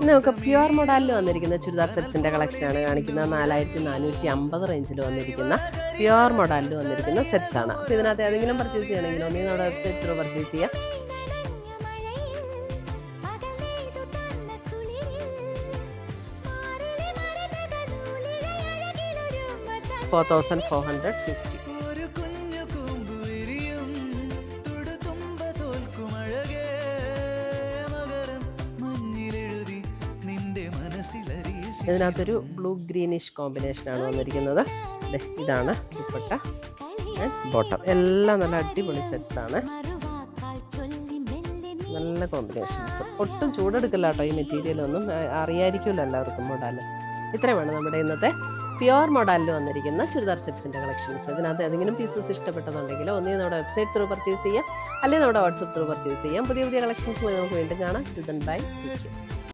ഇന്ന് നമുക്ക് പ്യുവർ മോഡലിൽ വന്നിരിക്കുന്ന ചുരിദാർ സെറ്റ്സിൻ്റെ കളക്ഷനാണ് കാണിക്കുന്നത്. 4450 റേഞ്ചിൽ വന്നിരിക്കുന്ന പ്യുവർ മോഡലിൽ വന്നിരിക്കുന്ന സെറ്റ്സ് ആണ്. അപ്പോൾ ഇതിനകത്ത് ഏതെങ്കിലും പർച്ചേസ് ചെയ്യണമെങ്കിൽ ഒന്നും നമ്മുടെ വെബ്സൈറ്റ് ത്രൂ പർച്ചേസ് ചെയ്യാം. 4450. ഇതിനകത്തൊരു ബ്ലൂ ഗ്രീനിഷ് കോമ്പിനേഷനാണ് വന്നിരിക്കുന്നത്. ഇതാണ് ദുപ്പട്ട ബോട്ടം. എല്ലാം നല്ല അടിപൊളി സെറ്റ്സ് ആണ്. നല്ല കോമ്പിനേഷൻസ്. ഒട്ടും ചൂടെടുക്കില്ല കേട്ടോ ഈ മെറ്റീരിയലൊന്നും. അറിയായിരിക്കുമല്ലോ എല്ലാവർക്കും മോഡൽ. ഇത്രയുമാണ് നമ്മുടെ ഇന്നത്തെ പ്യുവർ മോഡലിൽ വന്നിരിക്കുന്ന ചുരിദാർ സെറ്റ്സിൻ്റെ കളക്ഷൻസ്. ഇതിനകത്ത് ഏതെങ്കിലും പീസസ് ഇഷ്ടപ്പെട്ടെന്നുണ്ടെങ്കിൽ ഒന്നേ നമ്മുടെ വെബ്സൈറ്റ് ത്രൂ പർച്ചേസ് ചെയ്യാം, അല്ലെങ്കിൽ നമ്മുടെ വാട്സപ്പ് ത്രൂ പർച്ചേസ് ചെയ്യാം. പുതിയ പുതിയ കളക്ഷൻസ് നമുക്ക് വീണ്ടും കാണാം. ബൈ.